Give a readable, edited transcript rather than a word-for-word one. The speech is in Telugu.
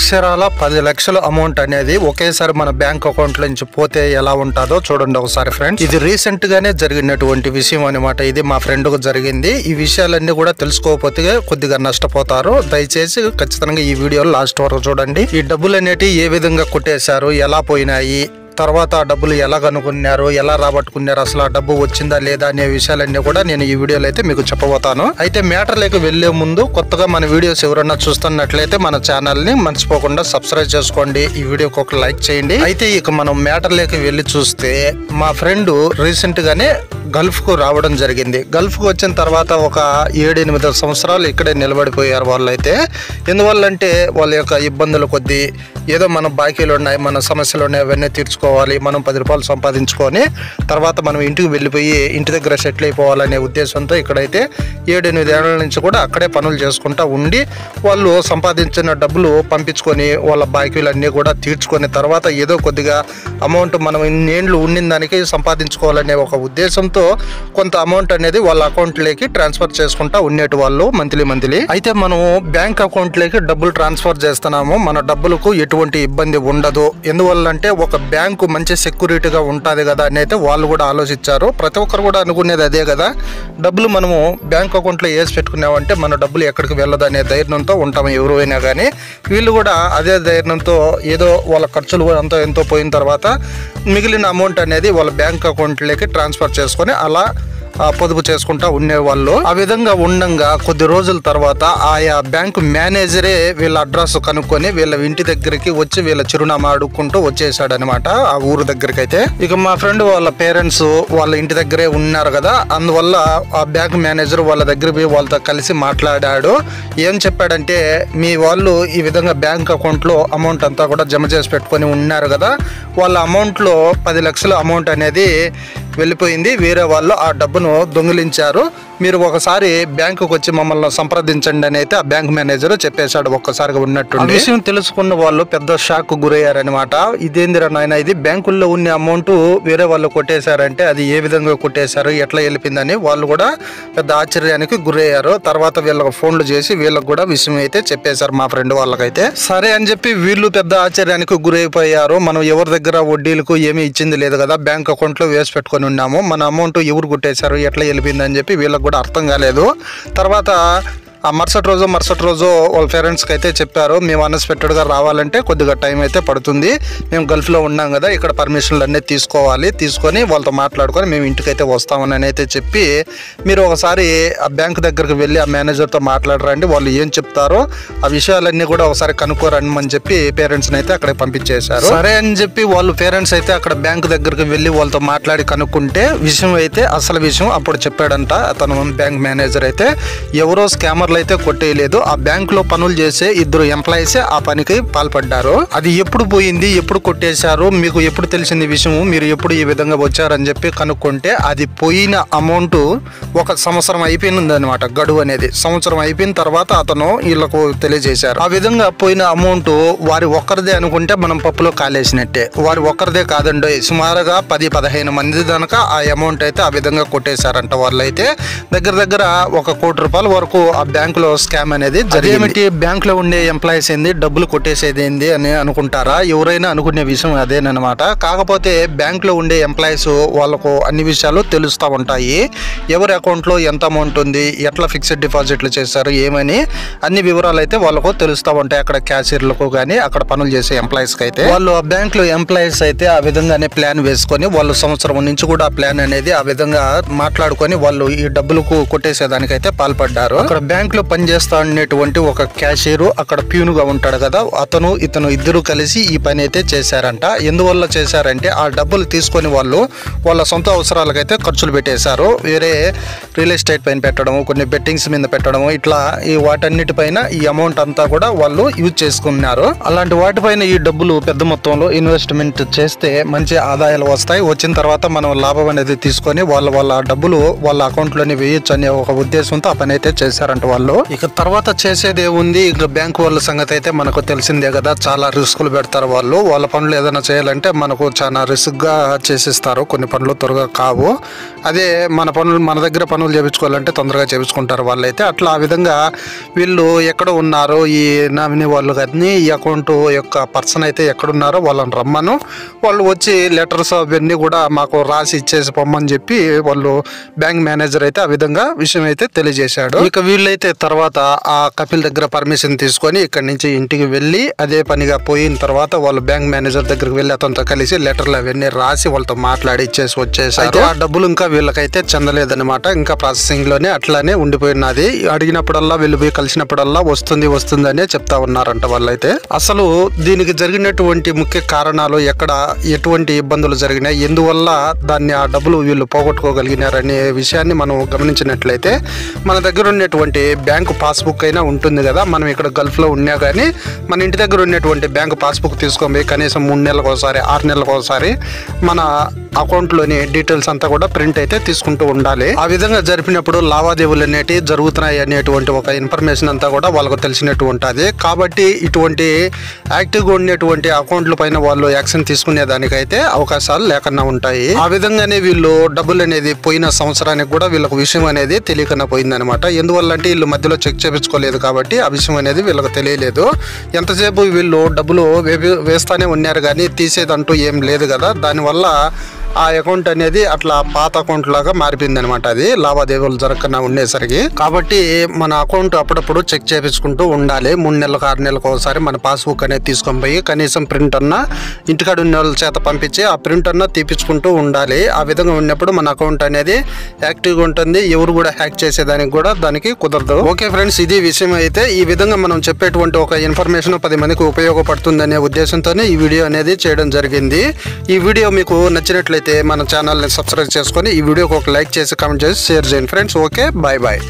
అక్షరాల 10 లక్షల అమౌంట్ అనేది ఒకేసారి మన బ్యాంక్ అకౌంట్ నుంచి పోతే ఎలా ఉంటుందో చూడండి ఒకసారి ఫ్రెండ్స్. ఇది రీసెంట్ గానే జరిగినటువంటి విషయం అనమాట. ఇది మా ఫ్రెండ్ కు జరిగింది. ఈ విషయాలన్నీ కూడా తెలుసుకోకపోతే కొద్దిగా నష్టపోతారు. దయచేసి ఖచ్చితంగా ఈ వీడియో లాస్ట్ వరకు చూడండి. ఈ డబ్బులు అనేటివి ఏ విధంగా కొట్టేశారు, ఎలా పోయినాయి, తర్వాత ఆ డబ్బులు ఎలా కనుక్కున్నారు, ఎలా రాబట్టుకున్నారు, అసలు ఆ డబ్బు వచ్చిందా లేదా అనే విషయాలన్నీ కూడా నేను ఈ వీడియోలో అయితే మీకు చెప్పబోతాను. అయితే మ్యాటర్లోకి వెళ్లే ముందు కొత్తగా మన వీడియోస్ ఎవరైనా చూస్తున్నట్లయితే మన ఛానల్ ని మర్చిపోకుండా సబ్స్క్రైబ్ చేసుకోండి. ఈ వీడియోకి ఒక లైక్ చేయండి. అయితే ఇక మనం మ్యాటర్లోకి వెళ్ళి చూస్తే మా ఫ్రెండ్ రీసెంట్ గానే గల్ఫ్ కు రావడం జరిగింది. గల్ఫ్ కు వచ్చిన తర్వాత ఒక 7-8 సంవత్సరాలు ఇక్కడే నిలబడిపోయారు వాళ్ళైతే. ఎందువల్లంటే వాళ్ళ యొక్క ఇబ్బందుల కొద్దీ ఏదో మన బాకీలు ఉన్నాయి, మన సమస్యలు ఉన్నాయి, అవన్నీ తీర్చుకోవాలి, మనం 10 రూపాయలు సంపాదించుకొని తర్వాత మనం ఇంటికి వెళ్ళిపోయి ఇంటి దగ్గర సెటిల్ అయిపోవాలనే ఉద్దేశంతో ఇక్కడైతే 7-8 ఏళ్ల నుంచి కూడా అక్కడే పనులు చేసుకుంటూ ఉండి వాళ్ళు సంపాదించిన డబ్బులు పంపించుకొని వాళ్ళ బాకీలన్నీ కూడా తీర్చుకొని తర్వాత ఏదో కొద్దిగా అమౌంట్ మనం ఇన్నేళ్ళు ఉండిన దానికి సంపాదించుకోవాలనే ఒక ఉద్దేశంతో కొంత అమౌంట్ అనేది వాళ్ళ అకౌంట్లోకి ట్రాన్స్ఫర్ చేసుకుంటా ఉండేటి వాళ్ళు మంత్లీ. అయితే మనం బ్యాంక్ అకౌంట్లోకి డబ్బులు ట్రాన్స్ఫర్ చేస్తున్నాము, మన డబ్బులకు ఎటువంటి ఇబ్బంది ఉండదు. ఎందువల్లంటే ఒక బ్యాంకు మంచి సెక్యూరిటీగా ఉంటుంది కదా అని అయితే వాళ్ళు కూడా ఆలోచించారు. ప్రతి ఒక్కరు కూడా అనుకునేది అదే కదా. డబ్బులు మనము బ్యాంక్ అకౌంట్లో వేసి పెట్టుకున్నామంటే మన డబ్బులు ఎక్కడికి వెళ్ళదు అనే ధైర్యంతో ఉంటాము ఎవరైనా కానీ. వీళ్ళు కూడా అదే ధైర్యంతో ఏదో వాళ్ళ ఖర్చులు అంతా ఎంతో పోయిన తర్వాత మిగిలిన అమౌంట్ అనేది వాళ్ళ బ్యాంక్ అకౌంట్లోకి ట్రాన్స్ఫర్ చేసుకొని అలా పొదుపు చేసుకుంటా ఉండేవాళ్ళు. ఆ విధంగా ఉండంగా కొద్ది రోజుల తర్వాత ఆయా బ్యాంకు మేనేజరే వీళ్ళ అడ్రస్ కనుక్కొని వీళ్ళ ఇంటి దగ్గరికి వచ్చి వీళ్ళ చిరునామా అడుక్కుంటూ వచ్చేసాడు అనమాట ఆ ఊరు దగ్గరికి. అయితే ఇక మా ఫ్రెండ్ వాళ్ళ పేరెంట్స్ వాళ్ళ ఇంటి దగ్గరే ఉన్నారు కదా, అందువల్ల ఆ బ్యాంక్ మేనేజర్ వాళ్ళ దగ్గర పోయి వాళ్ళతో కలిసి మాట్లాడాడు. ఏం చెప్పాడంటే, మీ వాళ్ళు ఈ విధంగా బ్యాంక్ అకౌంట్ లో అమౌంట్ అంతా కూడా జమ చేసి పెట్టుకొని ఉన్నారు కదా, వాళ్ళ అమౌంట్ లో 10 లక్షల అమౌంట్ అనేది వెళ్ళిపోయింది, వేరే వాళ్ళు ఆ డబ్బును దొంగిలించారు, మీరు ఒకసారి బ్యాంకుకి వచ్చి మమ్మల్ని సంప్రదించండి అని అయితే ఆ బ్యాంక్ మేనేజర్ చెప్పేశాడు. ఒక్కసారిగా ఉన్నట్టు విషయం తెలుసుకున్న వాళ్ళు పెద్ద షాక్ గురయ్యారనమాట. ఇదేందిరా నాయన, ఇది బ్యాంకుల్లో ఉన్న అమౌంట్ వేరే వాళ్ళు కొట్టేశారంటే అది ఏ విధంగా కొట్టేశారు, ఎట్లా వెళ్ళిపోయిందని వాళ్ళు కూడా పెద్ద ఆశ్చర్యానికి గురయ్యారు. తర్వాత వీళ్ళకి ఫోన్లు చేసి వీళ్ళకి కూడా విషయం అయితే చెప్పేశారు మా ఫ్రెండ్ వాళ్ళకైతే. సరే అని చెప్పి వీళ్ళు పెద్ద ఆశ్చర్యానికి గురైపోయారు. మనం ఎవరి దగ్గర వడ్డీలకు ఏమీ ఇచ్చింది లేదు కదా, బ్యాంక్ అకౌంట్ లో వేసి పెట్టుకొని ఉన్నాము, మన అమౌంట్ ఎవరు కొట్టేశారు, ఎట్లా వెళ్ళిపోయింది అని చెప్పి వీళ్ళకి కూడా అర్థం కాలేదు. తర్వాత ఆ మరుసటి రోజు వాళ్ళ పేరెంట్స్కి అయితే చెప్పారు, మేము అన్ఎక్స్పెక్టెడ్గా రావాలంటే కొద్దిగా టైం అయితే పడుతుంది, మేము గల్ఫ్లో ఉన్నాం కదా, ఇక్కడ పర్మిషన్లు అన్నీ తీసుకొని వాళ్ళతో మాట్లాడుకొని మేము ఇంటికైతే వస్తామని అయితే చెప్పి, మీరు ఒకసారి ఆ బ్యాంక్ దగ్గరికి వెళ్ళి ఆ మేనేజర్తో మాట్లాడరండి, వాళ్ళు ఏం చెప్తారో ఆ విషయాలన్నీ కూడా ఒకసారి కనుక్కోరండి అని చెప్పి పేరెంట్స్ని అయితే అక్కడ పంపించేశారు. సరే అని చెప్పి వాళ్ళు పేరెంట్స్ అయితే అక్కడ బ్యాంక్ దగ్గరికి వెళ్ళి వాళ్ళతో మాట్లాడి కనుక్కుంటే విషయం అయితే అసలు విషయం అప్పుడు చెప్పాడంట అతను బ్యాంక్ మేనేజర్ అయితే, ఎవరో స్కామర్ అయితే కొట్టేయలేదు, ఆ బ్యాంక్ లో పనులు చేసే 2 ఎంప్లాయీస్ ఆ పనికి పాల్పడ్డారు. అది ఎప్పుడు పోయింది, ఎప్పుడు కొట్టేశారు, మీకు ఎప్పుడు తెలిసింది విషయం, మీరు ఎప్పుడు ఈ విధంగా వచ్చారని చెప్పి కనుక్కుంటే అది పోయిన అమౌంట్ 1 సంవత్సరం అయిపోయింది అనమాట. గడువు అనేది సంవత్సరం అయిపోయిన తర్వాత అతను వీళ్ళకు తెలియజేశారు. ఆ విధంగా పోయిన అమౌంట్ వారి ఒక్కరిదే అనుకుంటే మనం పప్పులో కాలేసినట్టే. వారి ఒక్కరిదే కాదండి, సుమారుగా 10-15 మంది దాకా ఆ అమౌంట్ అయితే ఆ విధంగా కొట్టేశారంట. వాళ్ళైతే దగ్గర 1 కోటి రూపాయల వరకు ఆ బ్యాంక్ లో స్కామ్ అనేది జరిగింది. బ్యాంక్ లో ఉండే ఎంప్లాయీస్ ఏంది, డబ్బులు కొట్టేసేది ఏంది అని అనుకుంటారా, ఎవరైనా అనుకునే విషయం అదేనమాట. కాకపోతే బ్యాంక్ లో ఉండే ఎంప్లాయీస్ వాళ్ళకు అన్ని విషయాలు తెలుస్తూ ఉంటాయి, ఎవరి అకౌంట్ లో ఎంత అమౌంట్ ఉంది, ఎట్లా ఫిక్స్డ్ డిపాజిట్లు చేశారు, ఏమని అన్ని వివరాలు అయితే వాళ్ళకు తెలుస్తూ ఉంటాయి. అక్కడ క్యాషియర్లకు కానీ అక్కడ పనులు చేసే ఎంప్లాయీస్ కి అయితే వాళ్ళు ఆ బ్యాంక్ లో ఎంప్లాయీస్ అయితే ఆ విధంగానే ప్లాన్ వేసుకొని వాళ్ళు సంవత్సరం నుంచి కూడా ఆ ప్లాన్ అనేది ఆ విధంగా మాట్లాడుకొని వాళ్ళు ఈ డబ్బులకు కొట్టేసేదానికైతే పాల్పడ్డారు. అక్కడ బ్యాంక్ లో పనిచేస్తా ఉండేటువంటి ఒక క్యాషియర్ అక్కడ ప్యూన్గా ఉంటాడు కదా, ఇతను ఇద్దరు కలిసి ఈ పని అయితే చేశారంట. ఎందువల్ల చేశారంటే ఆ డబ్బులు తీసుకొని వాళ్ళు వాళ్ళ సొంత అవసరాలకైతే ఖర్చులు పెట్టేశారు. వేరే రియల్ ఎస్టేట్ పైన పెట్టడం, కొన్ని బెట్టింగ్స్ మీద పెట్టడం, ఇట్లా ఈ వాటన్నిటిపైన ఈ అమౌంట్ అంతా కూడా వాళ్ళు యూజ్ చేసుకున్నారు. అలాంటి వాటిపైన ఈ డబ్బులు పెద్ద మొత్తంలో ఇన్వెస్ట్మెంట్ చేస్తే మంచి ఆదాయాలు వస్తాయి, వచ్చిన తర్వాత మనం లాభం అనేది తీసుకొని వాళ్ళ డబ్బులు వాళ్ళ అకౌంట్లోనే వేయొచ్చు అనే ఒక ఉద్దేశంతో ఆ పని అయితే చేశారంట వాళ్ళు. వాళ్ళు. ఇక తర్వాత చేసేది ఏముంది, ఇక బ్యాంకు వాళ్ళ సంగతి అయితే మనకు తెలిసిందే కదా, చాలా రిస్కులు పెడతారు వాళ్ళు. వాళ్ళ పనులు ఏదైనా చేయాలంటే మనకు చాలా రిస్క్ గా చేసిస్తారు, కొన్ని పనులు త్వరగా కావు. అదే మన దగ్గర పనులు చేయించుకోవాలంటే తొందరగా చేయించుకుంటారు వాళ్ళైతే. అట్లా ఆ విధంగా వీళ్ళు ఎక్కడ ఉన్నారో ఈ నామినీ వాళ్ళు కానీ, ఈ అకౌంట్ యొక్క పర్సన్ అయితే ఎక్కడున్నారో వాళ్ళని రమ్మను, వాళ్ళు వచ్చి లెటర్స్ అవన్నీ కూడా మాకు రాసి ఇచ్చేసి పొమ్మని చెప్పి వాళ్ళు బ్యాంక్ మేనేజర్ అయితే ఆ విధంగా విషయం అయితే తెలియజేశాడు. ఇక వీళ్ళైతే తర్వాత ఆ కపిల్ దగ్గర పర్మిషన్ తీసుకొని ఇక్కడ నుంచి ఇంటికి వెళ్ళి అదే పనిగా పోయిన తర్వాత వాళ్ళు బ్యాంక్ మేనేజర్ దగ్గరికి వెళ్ళి అతనితో కలిసి లెటర్లు అవన్నీ రాసి వాళ్ళతో మాట్లాడి ఇచ్చేసి వచ్చేసారు. ఆ డబ్బులు ఇంకా వీళ్ళకైతే చెందలేదన్నమాట, ఇంకా ప్రాసెసింగ్ లోనే అట్లానే ఉండిపోయినది. అడిగినప్పుడల్లా వీళ్ళు పోయి కలిసినప్పుడల్లా వస్తుంది అనే చెప్తా ఉన్నారంట వాళ్ళైతే. అసలు దీనికి జరిగినటువంటి ముఖ్య కారణాలు, ఎక్కడ ఎటువంటి ఇబ్బందులు జరిగినాయి, ఎందువల్ల దాన్ని ఆ డబ్బులు వీళ్ళు పోగొట్టుకోగలిగినారనే విషయాన్ని మనం గమనించినట్లయితే, మన దగ్గర ఉన్నటువంటి బ్యాంకు పాస్బుక్ అయినా ఉంటుంది కదా, మనం ఇక్కడ గల్ఫ్ లో ఉన్నా కానీ మన ఇంటి దగ్గర ఉన్నటువంటి బ్యాంకు పాస్బుక్ తీసుకొని కనీసం 3 నెలలకు ఒకసారి 6 నెలలకు ఒకసారి మన అకౌంట్ లోని డీటెయిల్స్ అంతా కూడా ప్రింట్ అయితే తీసుకుంటూ ఉండాలి. ఆ విధంగా జరిపినప్పుడు లావాదేవీలు అనేటివి జరుగుతున్నాయి అనేటువంటి ఒక ఇన్ఫర్మేషన్ అంతా కూడా వాళ్ళకు తెలిసినట్టు ఉంటుంది. కాబట్టి ఇటువంటి యాక్టివ్గా ఉండేటువంటి అకౌంట్ల పైన వాళ్ళు యాక్షన్ తీసుకునే దానికైతే అవకాశాలు లేకుండా ఉంటాయి. ఆ విధంగానే వీళ్ళు డబ్బులు అనేది పోయిన సంవత్సరానికి కూడా వీళ్ళకు విషయం అనేది తెలియకుండా పోయిందనమాట. ఎందువల్ల అంటే వీళ్ళు మధ్యలో చెక్ చేయించుకోలేదు కాబట్టి ఆ విషయం అనేది వీళ్ళకి తెలియలేదు. ఎంతసేపు వీళ్ళు డబ్బులు వేస్తానే ఉన్నారు కానీ తీసేదంటూ ఏం లేదు కదా, దానివల్ల ఆ అకౌంట్ అనేది అట్లా పాత అకౌంట్ లాగా మారిపోయింది అనమాట. అది లావాదేవీలు జరగకుండా ఉండేసరికి. కాబట్టి మన అకౌంట్ అప్పుడప్పుడు చెక్ చేయించుకుంటూ ఉండాలి. 3 నెలలకు 6 నెలలకు ఒకసారి మన పాస్బుక్ అనేది తీసుకొని పోయి కనీసం ప్రింట్ అన్నా ఇంటికాడ ఉన్న వాళ్ళ చేత పంపించి ఆ ప్రింట్ అన్నా తీపించుకుంటూ ఉండాలి. ఆ విధంగా ఉన్నప్పుడు మన అకౌంట్ అనేది యాక్టివ్గా ఉంటుంది, ఎవరు కూడా హ్యాక్ చేసేదానికి కూడా దానికి కుదరదు. ఓకే ఫ్రెండ్స్, ఇది విషయం అయితే. ఈ విధంగా మనం చెప్పేటువంటి ఒక ఇన్ఫర్మేషన్ 10 మందికి ఉపయోగపడుతుంది అనే ఉద్దేశంతోనే ఈ వీడియో అనేది చేయడం జరిగింది. ఈ వీడియో మీకు నచ్చినట్లయితే మన ఛానల్ని సబ్స్క్రైబ్ చేసుకొని ఈ వీడియోకి ఒక లైక్ చేసి కామెంట్ చేసి షేర్ చేయండి ఫ్రెండ్స్. Okay, bye bye.